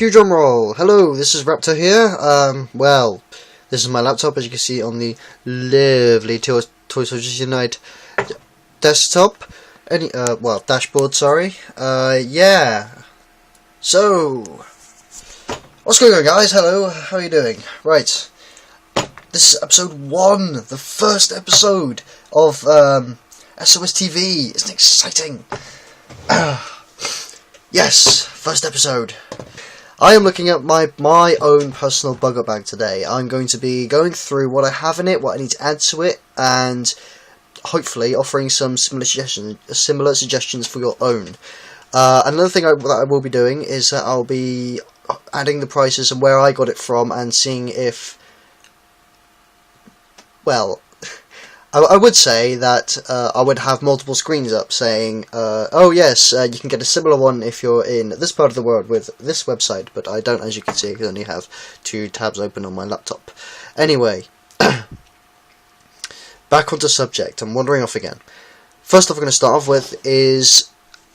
Cue drum roll. Hello, this is Raptor here. Well, this is my laptop, as you can see on the lovely Toy Soldiers Unite desktop. Dashboard. Sorry. Yeah. So, what's going on, guys? Hello. How are you doing? Right. This is episode 1, the first episode of S.O.S TV. Isn't it exciting? Yes, first episode. I am looking at my own personal bugger bag today. I'm going to be going through what I have in it, what I need to add to it, and hopefully offering some similar suggestions for your own. Another thing that I will be doing is that I'll be adding the prices and where I got it from, and seeing if, well, I would say that I would have multiple screens up saying, oh yes, you can get a similar one if you're in this part of the world with this website, but I don't, as you can see. I only have 2 tabs open on my laptop. Anyway, back onto subject. I'm wandering off again. First off, I'm going to start off with is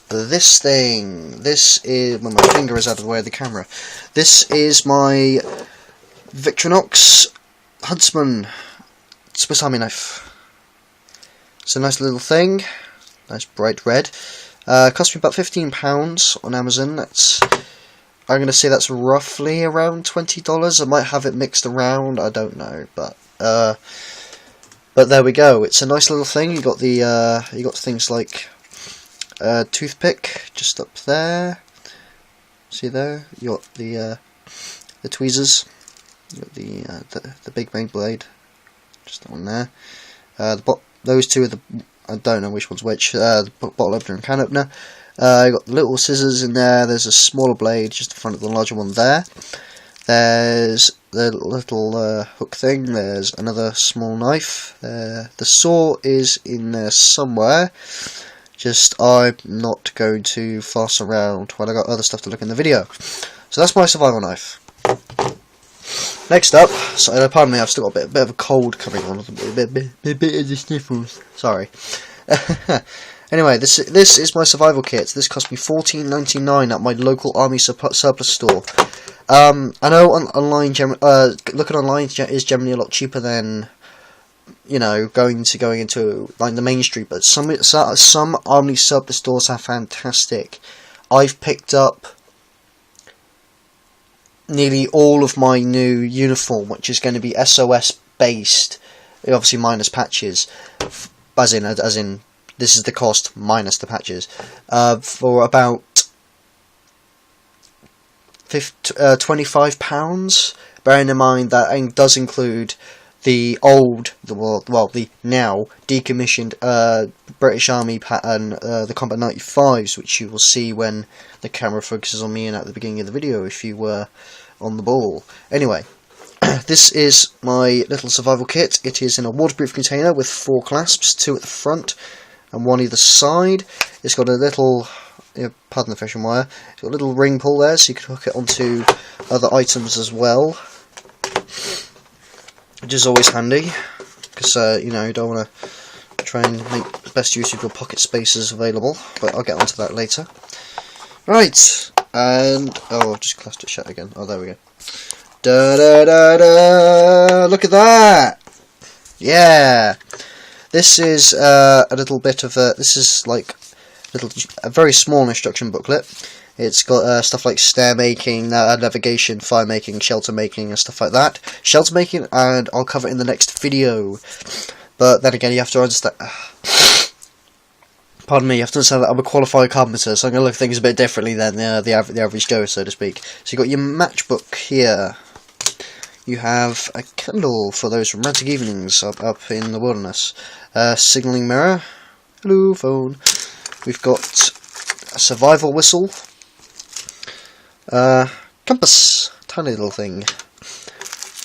this thing. This is, when my finger is out of the way of the camera, this is my Victorinox Huntsman Swiss Army knife. It's a nice little thing, nice bright red. Cost me about £15 on Amazon. I'm going to say that's roughly around $20. I might have it mixed around, I don't know, but there we go. It's a nice little thing. You got things like toothpick just up there. See there? You got the tweezers. You got the big main blade, just on there. Those two are the, I don't know which one's which, the bottle opener and can opener. You got the little scissors in there. There's a smaller blade just in front of the larger one there. There's the little hook thing. There's another small knife. The saw is in there somewhere. Just, I'm not going to fuss around when I got other stuff to look in the video. So that's my survival knife. Next up, so pardon me, I've still got a bit of a cold coming on, a bit of the sniffles. Sorry. Anyway, this is my survival kit. This cost me $14.99 at my local army surplus store. I know looking online is generally a lot cheaper than, you know, going into like the main street, but some army surplus stores are fantastic. I've picked up nearly all of my new uniform, which is going to be S.O.S based, obviously minus patches, as in this is the cost minus the patches, for about £25, bearing in mind that does include the now decommissioned British Army pattern, the Combat 95s, which you will see when the camera focuses on me and at the beginning of the video if you were on the ball. Anyway, this is my little survival kit. It is in a waterproof container with 4 clasps, 2 at the front and 1 either side. It's got a little, pardon the fashion wire, it's got a little ring pull there so you can hook it onto other items as well, which is always handy, because you know, you don't want to try and make the best use of your pocket spaces available, but I'll get onto that later. Right, and oh, I've just clasped it shut again. Oh, there we go. Da da da da! Look at that! Yeah, this is a little bit of a. This is like a very small instruction booklet. It's got stuff like stair making, navigation, fire making, shelter making, and stuff like that. Shelter making, and I'll cover it in the next video. But then again, you have to understand. Pardon me, you have to understand that I'm a qualified carpenter, so I'm going to look at things a bit differently than the average Joe, so to speak. So you've got your matchbook here. You have a candle for those romantic evenings up in the wilderness. Signalling mirror. Hello, phone. We've got a survival whistle. Compass, tiny little thing.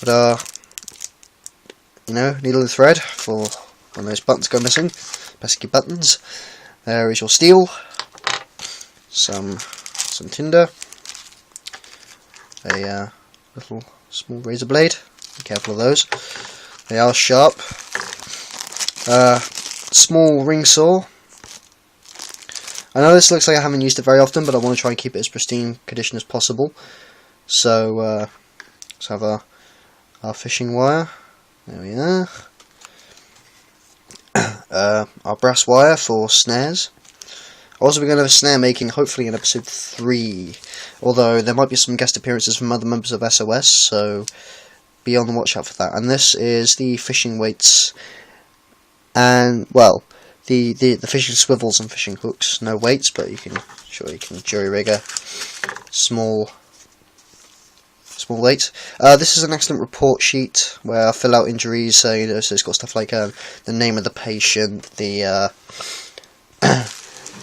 But you know, needle and thread for when those buttons go missing. Pesky buttons. There is your steel. Some tinder. A little small razor blade. Be careful of those. They are sharp. Small ring saw. I know this looks like I haven't used it very often, but I want to try and keep it as pristine condition as possible. So let's have our fishing wire. There we are. Our brass wire for snares. Also, we're going to have a snare making, hopefully, in episode 3. Although, there might be some guest appearances from other members of S.O.S, so be on the watch out for that. And this is the fishing weights, and, well, the fishing swivels and fishing hooks. No weights, but you can jury rig a small weight. This is an excellent report sheet where I fill out injuries, so it's got stuff like the name of the patient, the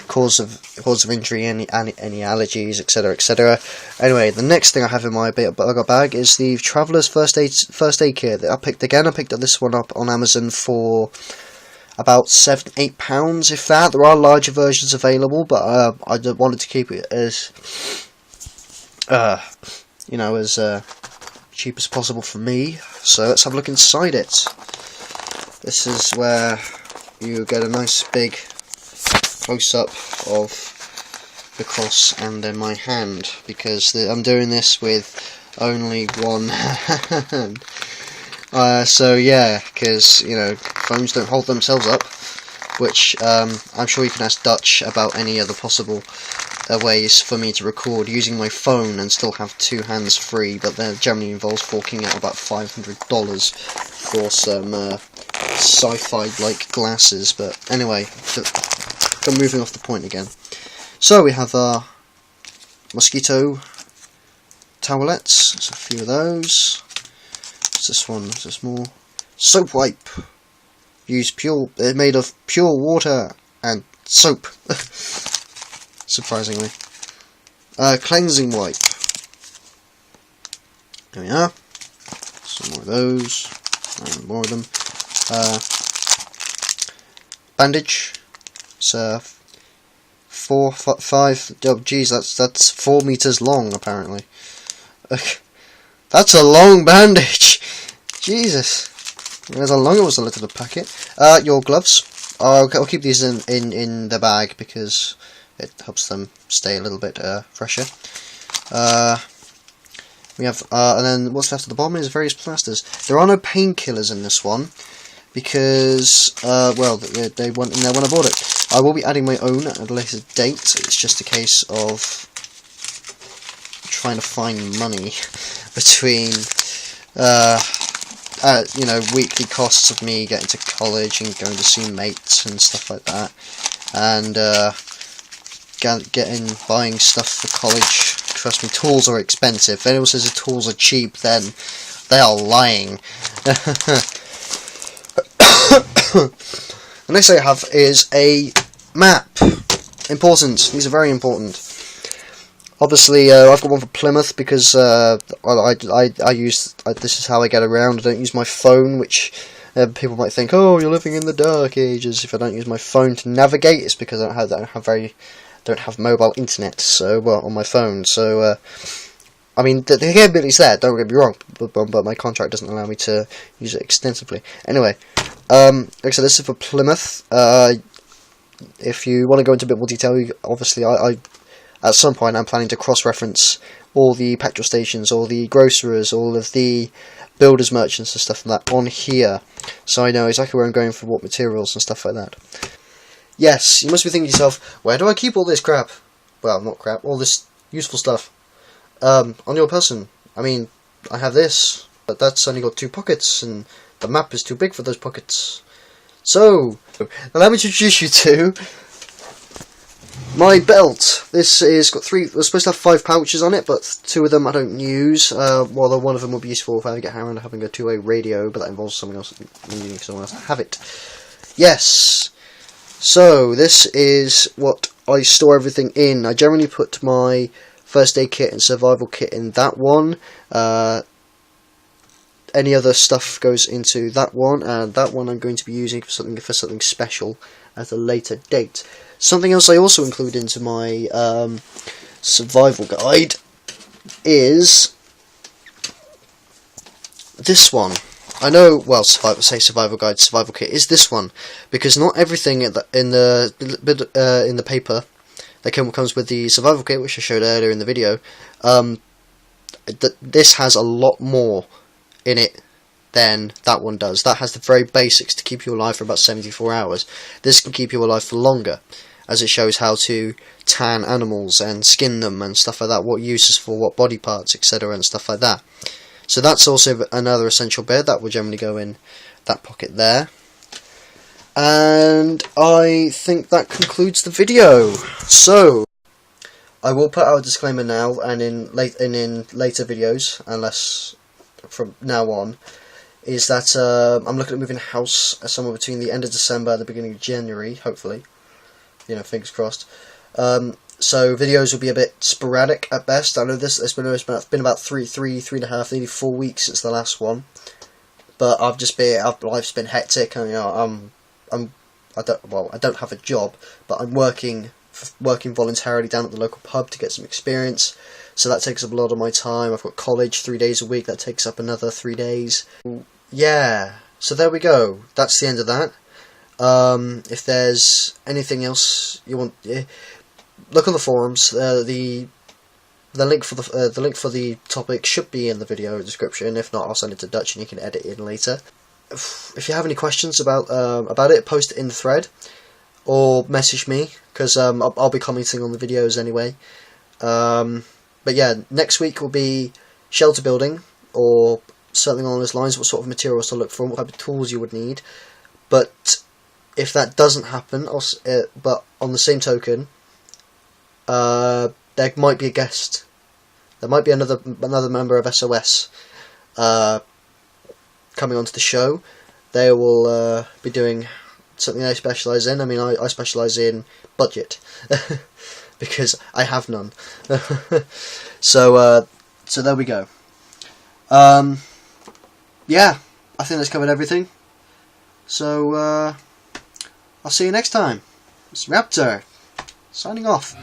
cause of injury, any allergies, etc., etc. Anyway, the next thing I have in my bag is the Traveller's first aid kit that I picked this one up on Amazon for about £7-8, if that. There are larger versions available, but I wanted to keep it as as cheap as possible for me. So let's have a look inside it. This is where you get a nice big close-up of the cross and then my hand, because I'm doing this with only one hand. So yeah, because phones don't hold themselves up, which I'm sure you can ask Dutch about any other possible ways for me to record using my phone and still have two hands free, but that generally involves forking out about $500 for some sci-fi like glasses. But anyway, I'm moving off the point again. So we have our mosquito towelettes. There's a few of those. What's this one? What's this more? Soap wipe. They're made of pure water and soap. Surprisingly. Cleansing wipe. There we are. Some more of those. And more of them. Bandage. It's 4, 5. Oh, geez, that's 4 meters long apparently. That's a long bandage. Jesus. As long as it was a little packet. Your gloves. I'll keep these in the bag because it helps them stay a little bit fresher. We have, and then what's left at the bottom is various plasters. There are no painkillers in this one because, well, they weren't in there when I bought it. I will be adding my own at a later date. It's just a case of trying to find money between, weekly costs of me getting to college and going to see mates and stuff like that, and buying stuff for college. Trust me, tools are expensive. If anyone says the tools are cheap, then they are lying. The next thing I have is a map. Important. These are very important. Obviously, I've got one for Plymouth because this is how I get around. I don't use my phone, which people might think, oh, you're living in the dark ages. If I don't use my phone to navigate, it's because I don't have mobile internet, so on my phone. So I mean, the capability's there. Don't get me wrong, but my contract doesn't allow me to use it extensively. Anyway, like I said, this is for Plymouth. If you want to go into a bit more detail, obviously, I at some point I'm planning to cross-reference all the petrol stations, all the grocerers, all of the builders merchants and stuff like that on here, so I know exactly where I'm going for what materials and stuff like that. Yes, you must be thinking to yourself, where do I keep all this crap? Well, not crap, all this useful stuff. On your person. I mean, I have this, but that's only got 2 pockets, and the map is too big for those pockets. So, allow me to introduce you to my belt. This is got 3. We're supposed to have 5 pouches on it, but 2 of them I don't use. Well, one of them will be useful if I get around to having a 2-way radio, but that involves someone else needing someone else to have it. Yes. So this is what I store everything in. I generally put my first aid kit and survival kit in that one. Any other stuff goes into that one, and that one I'm going to be using for something special at a later date. Something else I also include into my survival guide is this one. I know, well, survival guide, survival kit is this one, because not everything in the paper that comes with the survival kit, which I showed earlier in the video, this has a lot more in it than that one does. That has the very basics to keep you alive for about 74 hours. This can keep you alive for longer, as it shows how to tan animals and skin them and stuff like that, what uses for what body parts, etc., and stuff like that. So that's also another essential bit that will generally go in that pocket there. And I think that concludes the video. So I will put out a disclaimer now, and in later videos, unless from now on, is that I'm looking at moving house somewhere between the end of December and the beginning of January, hopefully. You know, fingers crossed. So videos will be a bit sporadic at best. I know it's been about three and a half, nearly 4 weeks since the last one. But life's been hectic. And, you know, I don't have a job, but I'm working voluntarily down at the local pub to get some experience. So that takes up a lot of my time. I've got college 3 days a week. That takes up another 3 days. Yeah. So there we go. That's the end of that. If there's anything else you want, look on the forums. The link for the topic should be in the video description. If not, I'll send it to Dutch and you can edit it in later. If you have any questions about it, post it in the thread or message me, because I'll be commenting on the videos anyway. But yeah, next week will be shelter building, or something along those lines. What sort of materials to look for, what type of tools you would need. But if that doesn't happen, but on the same token, there might be a guest. There might be another member of S.O.S. Coming onto the show. They will be doing something they specialise in. I mean, I specialise in budget because I have none. So there we go. Yeah, I think that's covered everything. So I'll see you next time. It's Raptor signing off.